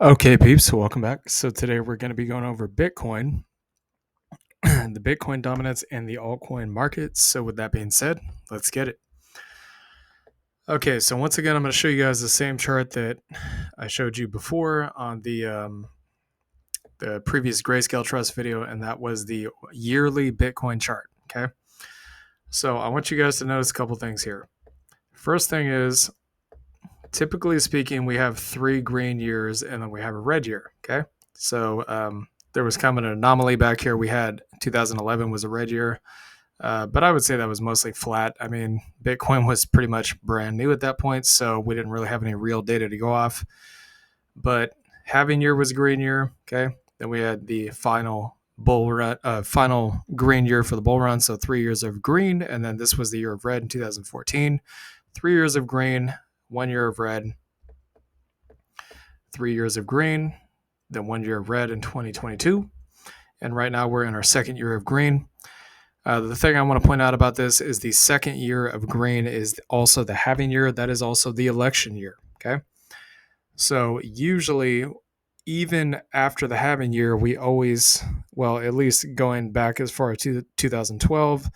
Okay, peeps, welcome back. So today we're going to be going over Bitcoin, the Bitcoin dominance, and the altcoin market. So with that being said, let's get it. Okay, so once again, I'm going to show you guys the same chart that I showed you before on the previous Grayscale Trust video, and that was the yearly Bitcoin chart. Okay, so I want you guys to notice a couple things here. First thing is, typically speaking, we have 3 green years and then we have a red year. Okay, so there was kind of an anomaly back here. We had 2011 was a red year, but I would say that was mostly flat. I mean, Bitcoin was pretty much brand new at that point, so we didn't really have any real data to go off. But halving year was a green year. Okay, then we had the final bull run, final green year for the bull run. So 3 years of green, and then this was the year of red in 2014. 3 years of green, 1 year of red, 3 years of green, then 1 year of red in 2022. And right now we're in our second year of green. The thing I want to point out about this is the second year of green is also the halving year. That is also the election year. Okay. So usually, even after the halving year, we always, well, at least going back as far as 2012,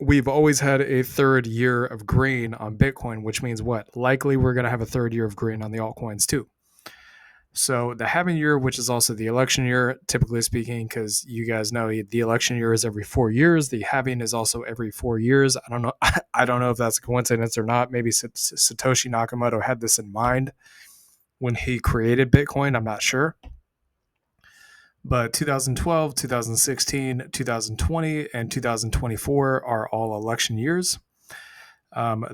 we've always had a third year of green on Bitcoin, which means what? Likely we're going to have a third year of green on the altcoins too. So the halving year, which is also the election year, typically speaking, because you guys know the election year is every 4 years. The halving is also every 4 years. I don't know. I don't know if that's a coincidence or not. Maybe Satoshi Nakamoto had this in mind when he created Bitcoin. I'm not sure. But 2012, 2016, 2020, and 2024 are all election years.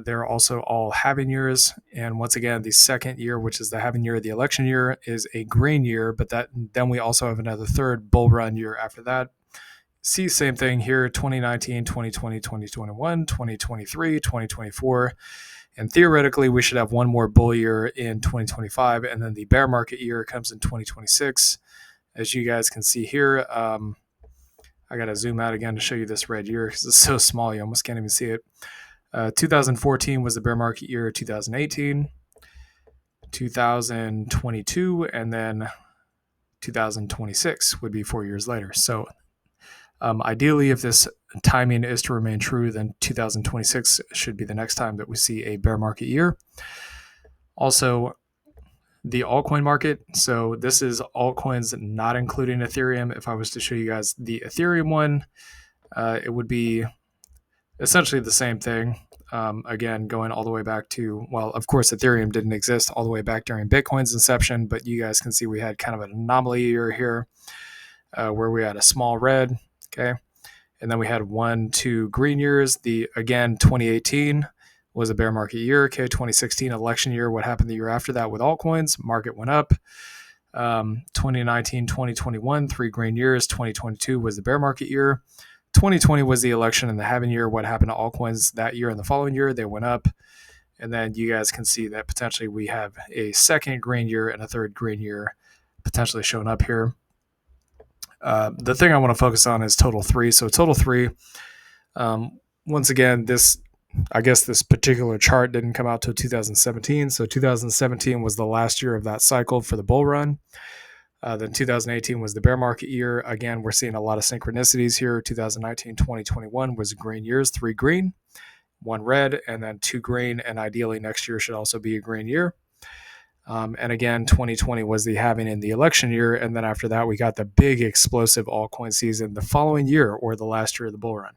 They're also all halving years. And once again, the second year, which is the halving year, the election year, is a green year, but then we also have another third bull run year after that. See, same thing here, 2019, 2020, 2021, 2023, 2024. And theoretically, we should have one more bull year in 2025, and then the bear market year comes in 2026. As you guys can see here, I got to zoom out again to show you this red year because it's so small, you almost can't even see it. 2014 was the bear market year, 2018, 2022, and then 2026 would be 4 years later. So ideally, if this timing is to remain true, then 2026 should be the next time that we see a bear market year. Also, the altcoin market. So this is altcoins not including Ethereum. If I was to show you guys the Ethereum one, it would be essentially the same thing. Again, going all the way back to, well, of course, Ethereum didn't exist all the way back during Bitcoin's inception, but you guys can see we had kind of an anomaly year here where we had a small red, okay? And then we had 1, 2 green years. Again, 2018 was a bear market year, okay? 2016 election year. What happened the year after that with altcoins? Market went up. 2019, 2021, 3 green years. 2022 was the bear market year. 2020 was the election and the halving year. What happened to altcoins that year and the following year? They went up. And then you guys can see that potentially we have a second green year and a third green year potentially showing up here. The thing I want to focus on is total 3. So total 3, once again, I guess this particular chart didn't come out till 2017. So 2017 was the last year of that cycle for the bull run. Then 2018 was the bear market year. Again, we're seeing a lot of synchronicities here. 2019, 2021 was green years, 3 green, 1 red, and then 2 green. And ideally next year should also be a green year. And again, 2020 was the halving in the election year. And then after that, we got the big explosive altcoin season the following year or the last year of the bull run.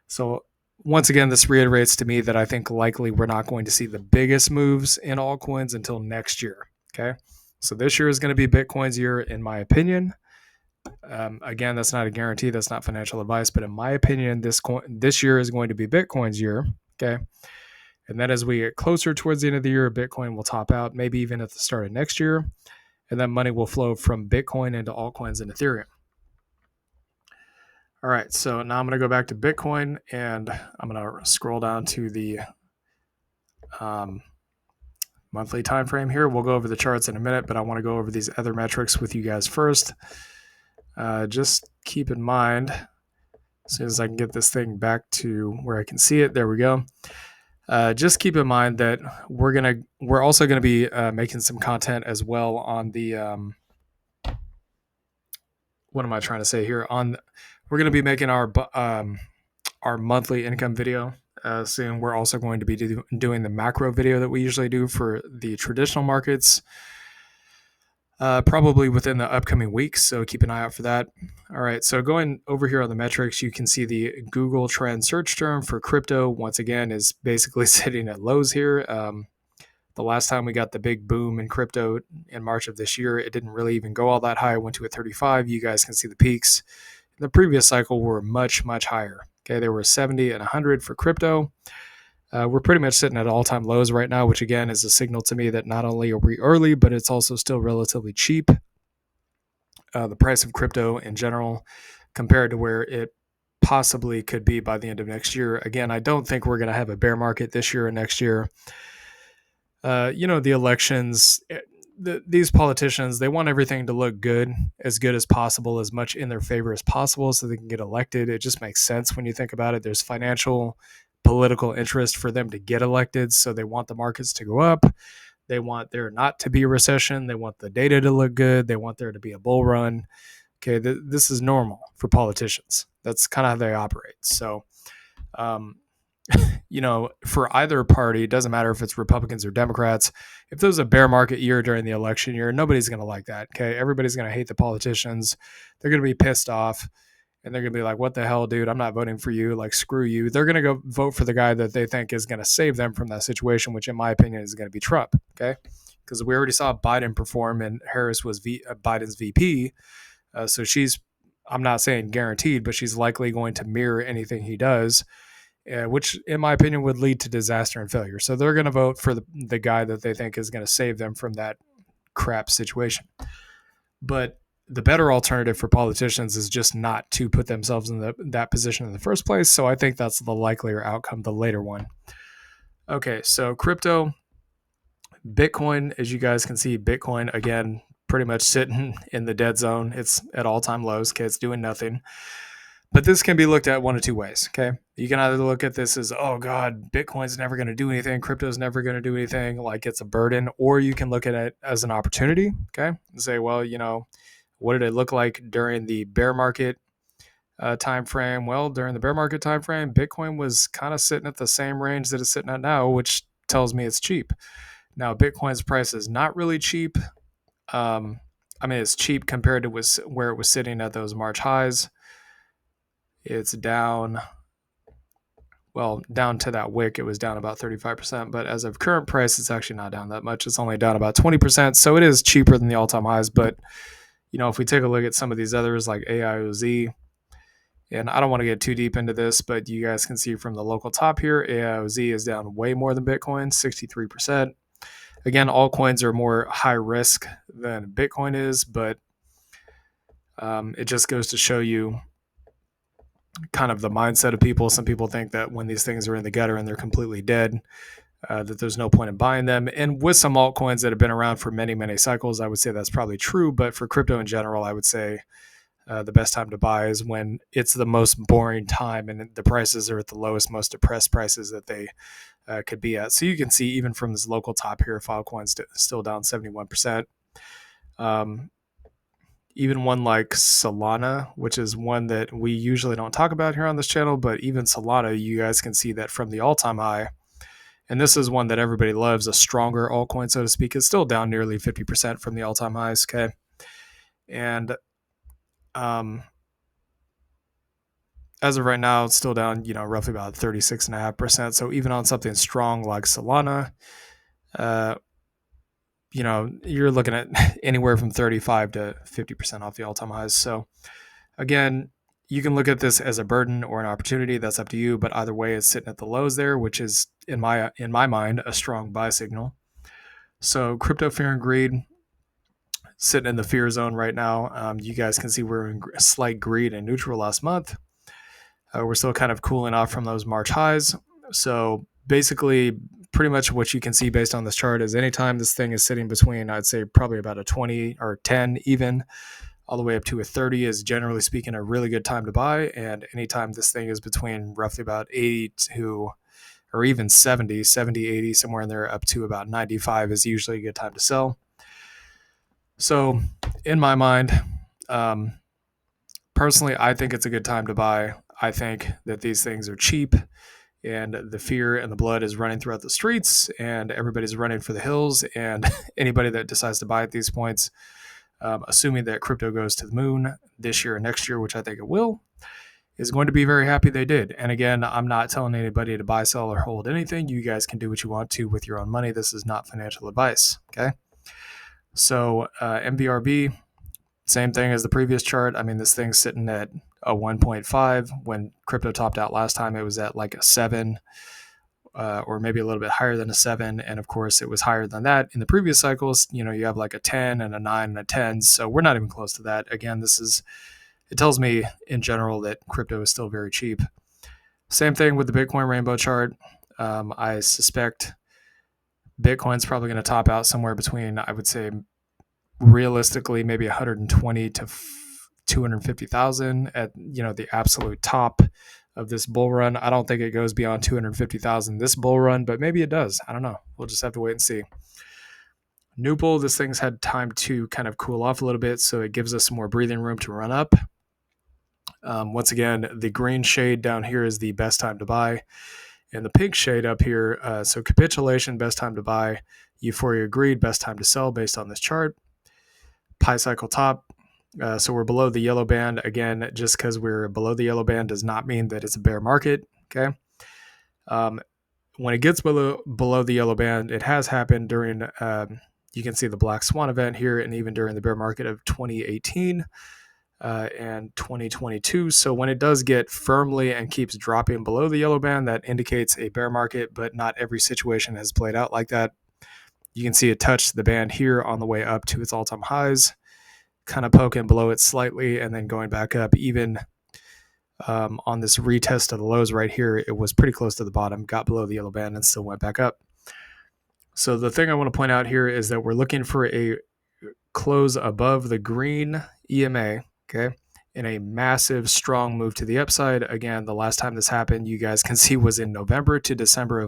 So once again, this reiterates to me that I think likely we're not going to see the biggest moves in altcoins until next year. Okay. So this year is going to be Bitcoin's year, in my opinion. Again, that's not a guarantee. That's not financial advice. But in my opinion, this year is going to be Bitcoin's year. Okay. And then as we get closer towards the end of the year, Bitcoin will top out, maybe even at the start of next year. And then money will flow from Bitcoin into altcoins and Ethereum. All right, so now I'm going to go back to Bitcoin, and I'm going to scroll down to the monthly time frame here. We'll go over the charts in a minute, but I want to go over these other metrics with you guys first. Just keep in mind, as soon as I can get this thing back to where I can see it, there we go. Just keep in mind that we're also gonna be making some content as well on the what am I trying to say here? We're gonna be making our monthly income video soon. We're also going to be doing the macro video that we usually do for the traditional markets, probably within the upcoming weeks. So keep an eye out for that. All right. So going over here on the metrics, you can see the Google Trend search term for crypto once again is basically sitting at lows here. The last time we got the big boom in crypto in March of this year, it didn't really even go all that high. It went to a 35. You guys can see the peaks. The previous cycle were much, much higher. Okay, there were 70 and 100 for crypto. We're pretty much sitting at all-time lows right now, which again is a signal to me that not only are we early, but it's also still relatively cheap. The price of crypto in general, compared to where it possibly could be by the end of next year. Again, I don't think we're going to have a bear market this year or next year. The elections, these politicians, they want everything to look good as possible, as much in their favor as possible so they can get elected. It just makes sense when you think about it. There's financial, political interest for them to get elected. So they want the markets to go up. They want there not to be a recession. They want the data to look good. They want there to be a bull run. Okay, this is normal for politicians. That's kind of how they operate. So, um, for either party, it doesn't matter if it's Republicans or Democrats. If there's a bear market year during the election year, nobody's going to like that. Okay. Everybody's going to hate the politicians. They're going to be pissed off and they're going to be like, what the hell, dude? I'm not voting for you. Like, screw you. They're going to go vote for the guy that they think is going to save them from that situation, which in my opinion is going to be Trump. Okay. Because we already saw Biden perform and Harris was Biden's VP. So I'm not saying guaranteed, but she's likely going to mirror anything he does. Which, in my opinion, would lead to disaster and failure. So they're going to vote for the guy that they think is going to save them from that crap situation. But the better alternative for politicians is just not to put themselves in that position in the first place. So I think that's the likelier outcome, the later one. Okay, so crypto, Bitcoin, as you guys can see, Bitcoin, again, pretty much sitting in the dead zone. It's at all-time lows. Okay, it's doing nothing. But this can be looked at one of two ways, okay? You can either look at this as, oh God, Bitcoin's never going to do anything, crypto's never going to do anything, like it's a burden, or you can look at it as an opportunity, okay? And say, well, what did it look like during the bear market time frame? Well, during the bear market time frame, Bitcoin was kind of sitting at the same range that it's sitting at now, which tells me it's cheap. Now, Bitcoin's price is not really cheap. It's cheap compared to where it was sitting at those March highs. It's down to that wick, it was down about 35%. But as of current price, it's actually not down that much. It's only down about 20%. So it is cheaper than the all-time highs. But, if we take a look at some of these others like AIOZ, and I don't want to get too deep into this, but you guys can see from the local top here, AIOZ is down way more than Bitcoin, 63%. Again, altcoins are more high risk than Bitcoin is, but it just goes to show you kind of the mindset of people. Some people think that when these things are in the gutter and they're completely dead, that there's no point in buying them. And with some altcoins that have been around for many, many cycles, I would say that's probably true. But for crypto in general, I would say the best time to buy is when it's the most boring time and the prices are at the lowest, most depressed prices that they could be at. So you can see even from this local top here, Filecoin's still down 71%. Even one like Solana, which is one that we usually don't talk about here on this channel, but even Solana, you guys can see that from the all-time high. And this is one that everybody loves, a stronger altcoin, so to speak. It's still down nearly 50% from the all-time highs, okay? And as of right now, it's still down, roughly about 36.5%. So even on something strong like Solana, you're looking at anywhere from 35 to 50% off the all-time highs. So again, you can look at this as a burden or an opportunity. That's up to you. But either way, it's sitting at the lows there, which is in my mind a strong buy signal. So crypto fear and greed sitting in the fear zone right now. You guys can see we're in slight greed and neutral last month. We're still kind of cooling off from those March highs. So basically, pretty much what you can see based on this chart is anytime this thing is sitting between, I'd say probably about a 20 or 10 even, all the way up to a 30 is generally speaking a really good time to buy. And anytime this thing is between roughly about 80 to or even 70, 80, somewhere in there, up to about 95 is usually a good time to sell. So in my mind, personally, I think it's a good time to buy. I think that these things are cheap, and the fear and the blood is running throughout the streets, and everybody's running for the hills. And anybody that decides to buy at these points, assuming that crypto goes to the moon this year or next year, which I think it will, is going to be very happy they did. And again, I'm not telling anybody to buy, sell, or hold anything. You guys can do what you want to with your own money. This is not financial advice. Okay. So MVRB, same thing as the previous chart. I mean, this thing's sitting at a 1.5. When crypto topped out last time, it was at like a 7, or maybe a little bit higher than a 7. And of course, it was higher than that in the previous cycles. You have like a 10 and a 9 and a 10. So we're not even close to that. Again, it tells me in general that crypto is still very cheap. Same thing with the Bitcoin rainbow chart. I suspect Bitcoin's probably going to top out somewhere between, I would say, realistically, maybe 120 to 250,000 at the absolute top of this bull run. I don't think it goes beyond 250,000 this bull run, but maybe it does. I don't know. We'll just have to wait and see. New bull, this thing's had time to kind of cool off a little bit, so it gives us some more breathing room to run up. Once again, the green shade down here is the best time to buy, and the pink shade up here, so capitulation, best time to buy. Euphoria, greed, best time to sell based on this chart. Pi cycle top, so we're below the yellow band. Again, just because we're below the yellow band does not mean that it's a bear market. Okay. When it gets below the yellow band, it has happened during, you can see the black swan event here, and even during the bear market of 2018 and 2022. So when it does get firmly and keeps dropping below the yellow band, that indicates a bear market, but not every situation has played out like that. You can see it touch the band here on the way up to its all-time highs, kind of poking below it slightly, and then going back up. Even on this retest of the lows right here, it was pretty close to the bottom, got below the yellow band, and still went back up. So the thing I want to point out here is that we're looking for a close above the green EMA, okay, in a massive, strong move to the upside. Again, the last time this happened, you guys can see, was in November to December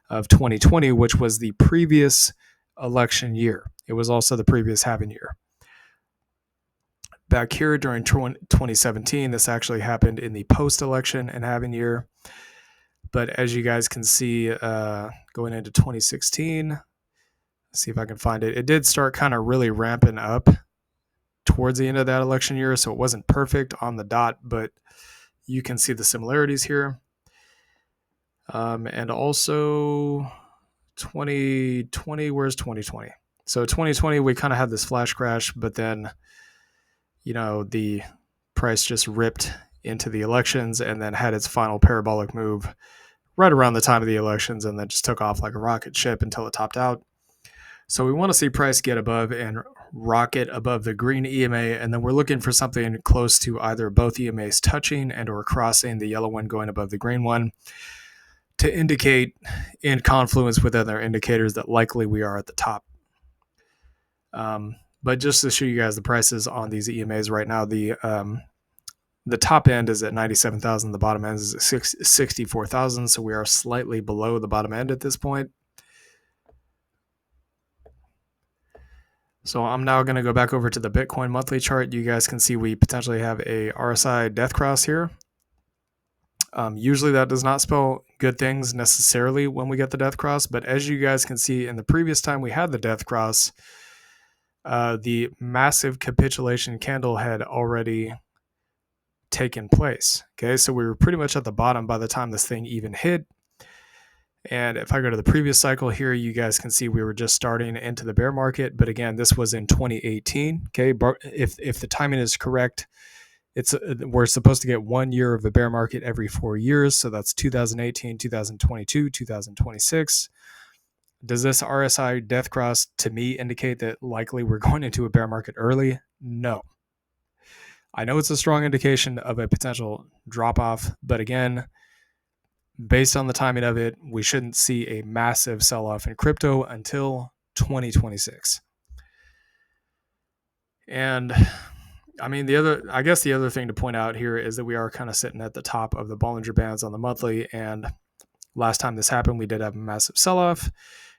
of 2020, which was the previous election year. It was also the previous halving year. Back here during 2017, this actually happened in the post-election and halving year. But as you guys can see, going into 2016, let's see if I can find it. It did start kind of really ramping up towards the end of that election year, so it wasn't perfect on the dot, but you can see the similarities here. And also 2020, where's 2020? So 2020, we kind of had this flash crash, but then, the price just ripped into the elections and then had its final parabolic move right around the time of the elections, and then just took off like a rocket ship until it topped out. So we want to see price get above and rocket above the green EMA, and then we're looking for something close to either both EMAs touching and or crossing the yellow one going above the green one to indicate, in confluence with other indicators, that likely we are at the top. But just to show you guys the prices on these EMAs right now, the top end is at 97,000. The bottom end is at 64,000. So we are slightly below the bottom end at this point. So I'm now going to go back over to the Bitcoin monthly chart. You guys can see we potentially have a RSI death cross here. Usually that does not spell good things necessarily when we get the death cross, but as you guys can see, in the previous time we had the death cross, the massive capitulation candle had already taken place. Okay, so we were pretty much at the bottom by the time this thing even hit. And if I go to the previous cycle here, you guys can see we were just starting into the bear market. But again, this was in 2018. Okay, if the timing is correct, we're supposed to get 1 year of a bear market every 4 years. So that's 2018, 2022, 2026. Does this RSI death cross to me indicate that likely we're going into a bear market early? No. I know it's a strong indication of a potential drop off, but again, based on the timing of it, we shouldn't see a massive sell off in crypto until 2026. And I mean, the other thing to point out here is that we are kind of sitting at the top of the Bollinger Bands on the monthly, and last time this happened, we did have a massive sell-off.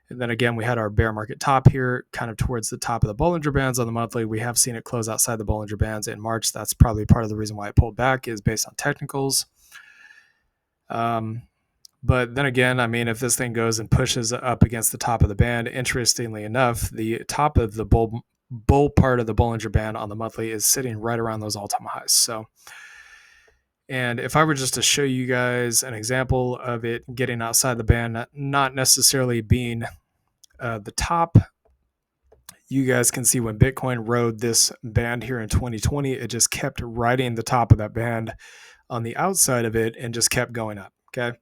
And then again, we had our bear market top here, kind of towards the top of the Bollinger Bands on the monthly. We have seen it close outside the Bollinger Bands in March. That's probably part of the reason why it pulled back, is based on technicals. But then again, I mean, if this thing goes and pushes up against the top of the band, interestingly enough, the top of the bull part of the Bollinger Band on the monthly is sitting right around those all-time highs. So, and if I were just to show you guys an example of it getting outside the band, not necessarily being the top, you guys can see when Bitcoin rode this band here in 2020, it just kept riding the top of that band on the outside of it and just kept going up. Okay.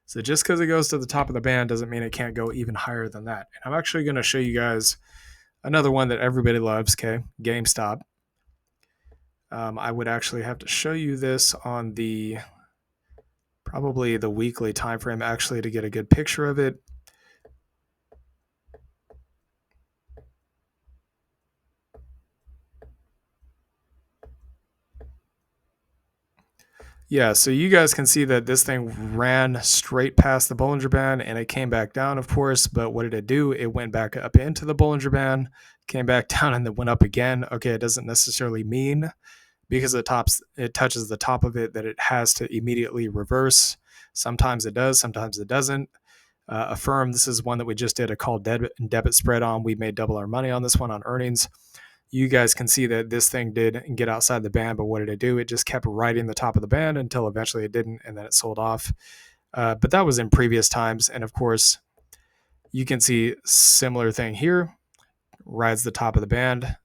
So just because it goes to the top of the band doesn't mean it can't go even higher than that. And I'm actually going to show you guys another one that everybody loves. Okay. GameStop. I would actually have to show you this on probably the weekly time frame actually to get a good picture of it. Yeah, so you guys can see that this thing ran straight past the Bollinger Band and it came back down, of course. But what did it do? It went back up into the Bollinger Band, came back down, and then went up again. Okay, it doesn't necessarily mean because it touches the top of it that it has to immediately reverse. Sometimes it does, sometimes it doesn't. Affirm, this is one that we just did a call debit spread on. We made double our money on this one on earnings. You guys can see that this thing did get outside the band, but what did it do? It just kept riding the top of the band until eventually it didn't, and then it sold off. But that was in previous times. And of course, you can see similar thing here, rides the top of the band,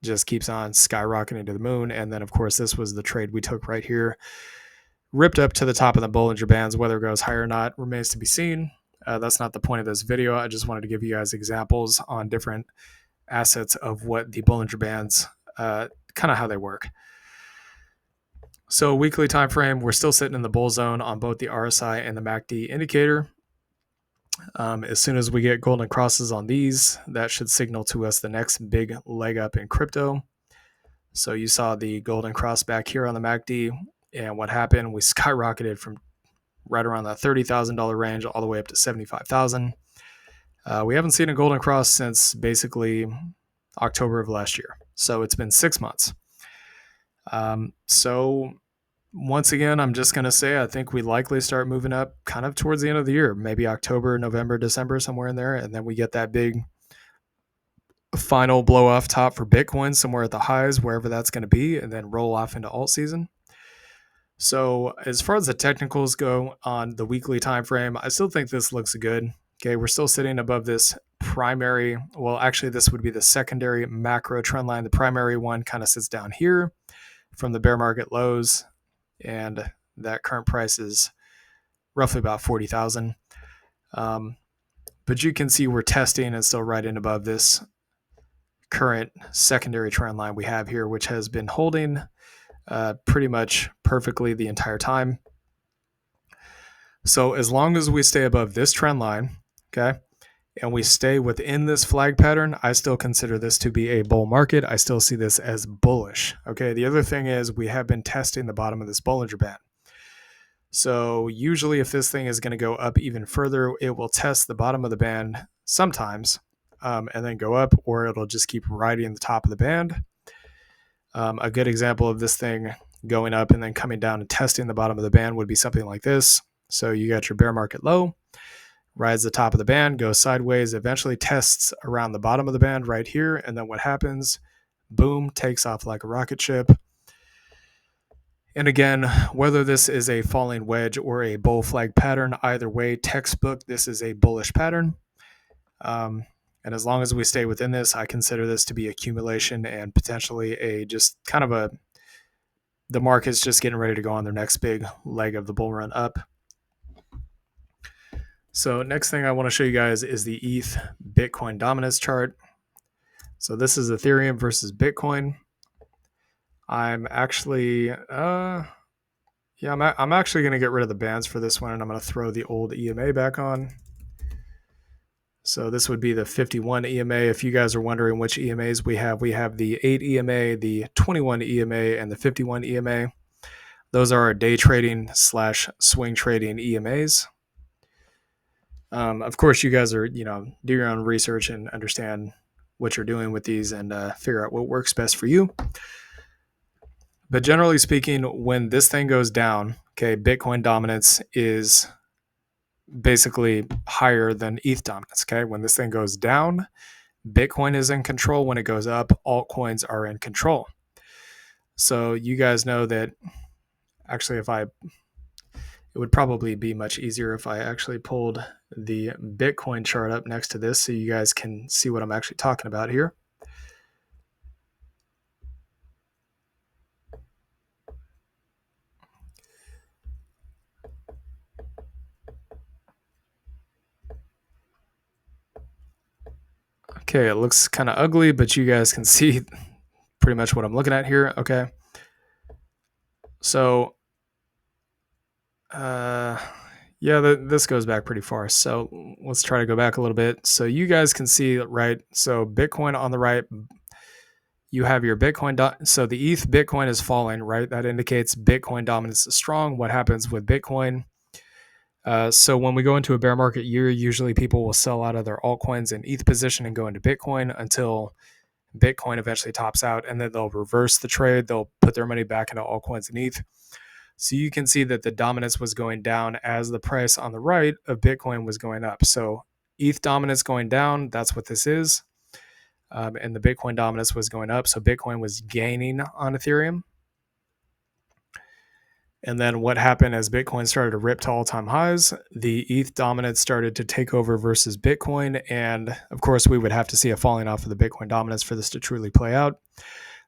just keeps on skyrocketing to the moon. And then, of course, this was the trade we took right here, ripped up to the top of the Bollinger Bands. Whether it goes higher or not remains to be seen. That's not the point of this video. I just wanted to give you guys examples on different assets of what the Bollinger Bands, kind of how they work. So weekly time frame, we're still sitting in the bull zone on both the RSI and the MACD indicator. As soon as we get golden crosses on these, that should signal to us the next big leg up in crypto. So you saw the golden cross back here on the MACD, and what happened? We skyrocketed from right around that $30,000 range all the way up to $75,000. We haven't seen a golden cross since basically October of last year. So it's been 6 months. So once again, I'm just going to say I think we likely start moving up kind of towards the end of the year, maybe October, November, December, somewhere in there. And then we get that big final blow off top for Bitcoin somewhere at the highs, wherever that's going to be, and then roll off into alt season. So as far as the technicals go on the weekly time frame, I still think this looks good. Okay, we're still sitting above this primary. Well, actually, this would be the secondary macro trend line. The primary one kind of sits down here from the bear market lows, and that current price is roughly about 40,000. But you can see we're testing and still right in above this current secondary trend line we have here, which has been holding pretty much perfectly the entire time. So as long as we stay above this trend line, okay, and we stay within this flag pattern, I still consider this to be a bull market. I still see this as bullish. Okay, the other thing is we have been testing the bottom of this Bollinger Band. So usually if this thing is going to go up even further, it will test the bottom of the band sometimes and then go up, or it'll just keep riding the top of the band. A good example of this thing going up and then coming down and testing the bottom of the band would be something like this. So you got your bear market low, rides the top of the band, goes sideways, eventually tests around the bottom of the band right here. And then what happens? Boom, takes off like a rocket ship. And again, whether this is a falling wedge or a bull flag pattern, either way, textbook, this is a bullish pattern. And as long as we stay within this, I consider this to be accumulation and potentially the market's just getting ready to go on their next big leg of the bull run up. So next thing I want to show you guys is the ETH Bitcoin dominance chart. So this is Ethereum versus Bitcoin. I'm actually, I'm actually going to get rid of the bands for this one, and I'm going to throw the old EMA back on. So this would be the 51 EMA. If you guys are wondering which EMAs we have the 8 EMA, the 21 EMA, and the 51 EMA. Those are our day trading / swing trading EMAs. Of course, you guys are, do your own research and understand what you're doing with these and figure out what works best for you. But generally speaking, when this thing goes down, okay, Bitcoin dominance is basically higher than ETH dominance. Okay, when this thing goes down, Bitcoin is in control. When it goes up, altcoins are in control. So you guys know that actually, it would probably be much easier if I actually pulled the Bitcoin chart up next to this so you guys can see what I'm actually talking about here. Okay, it looks kind of ugly, but you guys can see pretty much what I'm looking at here. Okay. So, yeah, this goes back pretty far. So let's try to go back a little bit. So you guys can see, right? So Bitcoin on the right, you have your Bitcoin. So the ETH Bitcoin is falling, right? That indicates Bitcoin dominance is strong. What happens with Bitcoin? So when we go into a bear market year, usually people will sell out of their altcoins and ETH position and go into Bitcoin until Bitcoin eventually tops out, and then they'll reverse the trade. They'll put their money back into altcoins and ETH. So you can see that the dominance was going down as the price on the right of Bitcoin was going up. So ETH dominance going down, that's what this is. And the Bitcoin dominance was going up. So Bitcoin was gaining on Ethereum. And then what happened as Bitcoin started to rip to all-time highs, the ETH dominance started to take over versus Bitcoin. And of course, we would have to see a falling off of the Bitcoin dominance for this to truly play out.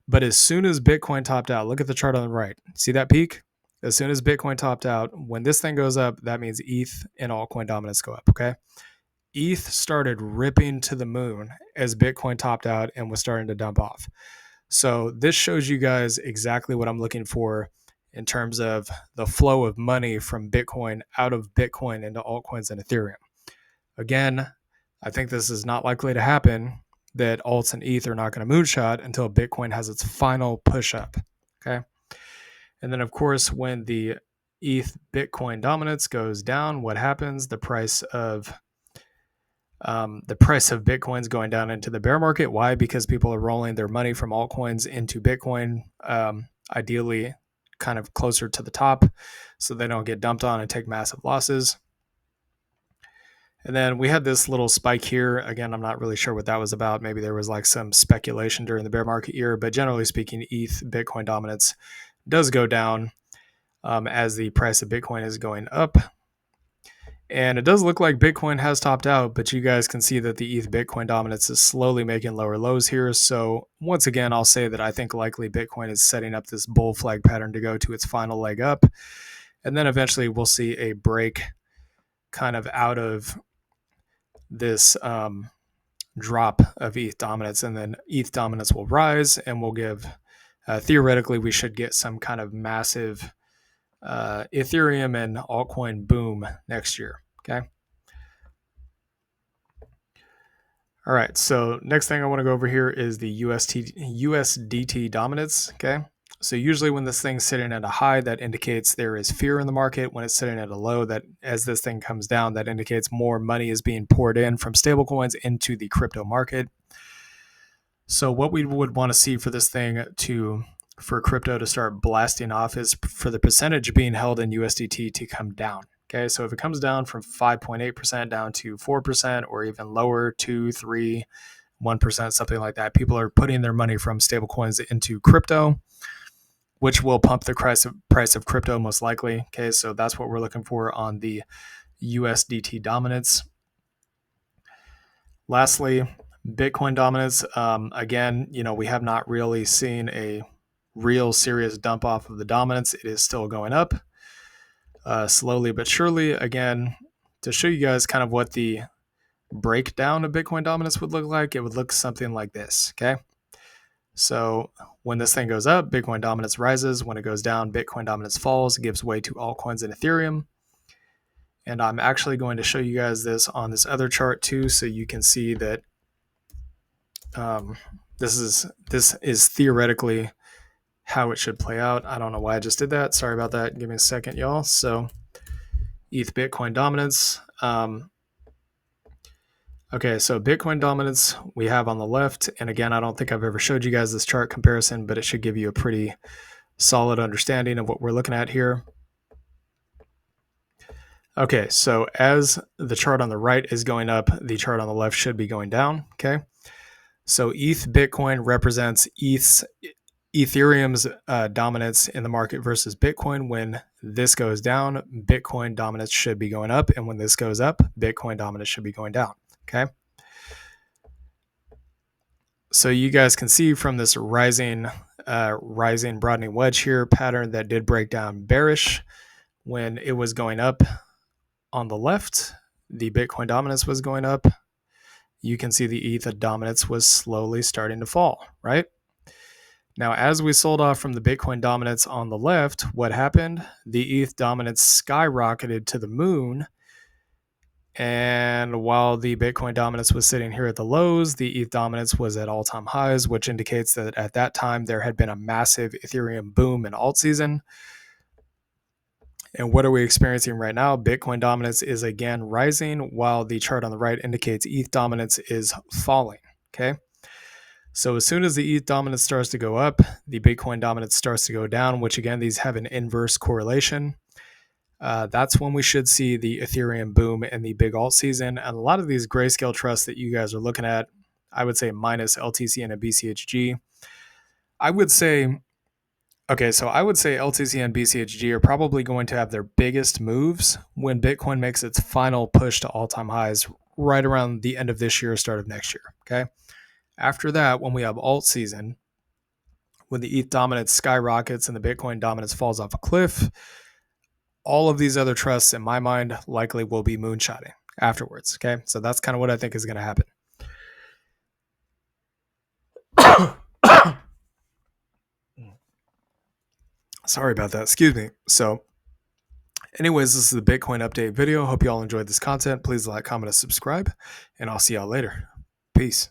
But as soon as Bitcoin topped out, look at the chart on the right. See that peak? As soon as Bitcoin topped out, when this thing goes up, that means ETH and altcoin dominance go up, okay? ETH started ripping to the moon as Bitcoin topped out and was starting to dump off. So this shows you guys exactly what I'm looking for in terms of the flow of money from Bitcoin out of Bitcoin into altcoins and Ethereum. Again, I think this is not likely to happen, that alts and ETH are not going to moonshot until Bitcoin has its final push up. Okay. And then, of course, when the ETH Bitcoin dominance goes down, what happens? The price of Bitcoin's going down into the bear market. Why? Because people are rolling their money from altcoins into Bitcoin, ideally kind of closer to the top, so they don't get dumped on and take massive losses. And then we had this little spike here. Again, I'm not really sure what that was about. Maybe there was like some speculation during the bear market year, but generally speaking, ETH Bitcoin dominance does go down as the price of Bitcoin is going up. And it does look like Bitcoin has topped out, but you guys can see that the ETH Bitcoin dominance is slowly making lower lows here. So once again, I'll say that I think likely Bitcoin is setting up this bull flag pattern to go to its final leg up. And then eventually we'll see a break kind of out of this drop of ETH dominance, and then ETH dominance will rise and we'll give, theoretically, we should get some kind of massive Ethereum and altcoin boom next year. Okay. All right. So next thing I want to go over here is the USDT dominance. Okay. So usually when this thing's sitting at a high, that indicates there is fear in the market. When it's sitting at a low, that as this thing comes down, that indicates more money is being poured in from stablecoins into the crypto market. So what we would want to see for this thing for crypto to start blasting off is for the percentage being held in USDT to come down. Okay, so if it comes down from 5.8% down to 4% or even lower, 2, 3, 1%, something like that, people are putting their money from stablecoins into crypto, which will pump the price of crypto most likely. Okay, so that's what we're looking for on the USDT dominance. Lastly, Bitcoin dominance. Again, we have not really seen a real serious dump off of the dominance. It is still going up slowly but surely. Again, to show you guys kind of what the breakdown of Bitcoin dominance would look like, it would look something like this. Okay. So when this thing goes up, Bitcoin dominance rises. When it goes down, Bitcoin dominance falls, gives way to altcoins and Ethereum. And I'm actually going to show you guys this on this other chart too, so you can see that this is theoretically how it should play out. I don't know why I just did that. Sorry about that. Give me a second, y'all. So ETH Bitcoin dominance. Okay, so Bitcoin dominance we have on the left. And again, I don't think I've ever showed you guys this chart comparison, but it should give you a pretty solid understanding of what we're looking at here. Okay, so as the chart on the right is going up, the chart on the left should be going down. Okay, so ETH Bitcoin represents Ethereum's dominance in the market versus Bitcoin. When this goes down, Bitcoin dominance should be going up, and when this goes up, Bitcoin dominance should be going down. Okay, so you guys can see from this rising broadening wedge here pattern that did break down bearish when it was going up on the left. The Bitcoin dominance was going up. You can see the ETH dominance was slowly starting to fall, right? Now, as we sold off from the Bitcoin dominance on the left, what happened? The ETH dominance skyrocketed to the moon. And while the Bitcoin dominance was sitting here at the lows, the ETH dominance was at all-time highs, which indicates that at that time there had been a massive Ethereum boom in alt season. And what are we experiencing right now? Bitcoin dominance is again rising, while the chart on the right indicates ETH dominance is falling. Okay. So as soon as the ETH dominance starts to go up, the Bitcoin dominance starts to go down, which again, these have an inverse correlation. That's when we should see the Ethereum boom in the big alt season. And a lot of these grayscale trusts that you guys are looking at, I would say minus LTC and BCHG. I would say LTC and BCHG are probably going to have their biggest moves when Bitcoin makes its final push to all-time highs right around the end of this year, start of next year. Okay. After that, when we have alt season, when the ETH dominance skyrockets and the Bitcoin dominance falls off a cliff, all of these other trusts, in my mind, likely will be moonshotting afterwards. Okay. So that's kind of what I think is going to happen. Sorry about that. Excuse me. So, anyways, this is the Bitcoin update video. Hope you all enjoyed this content. Please like, comment, and subscribe, and I'll see y'all later. Peace.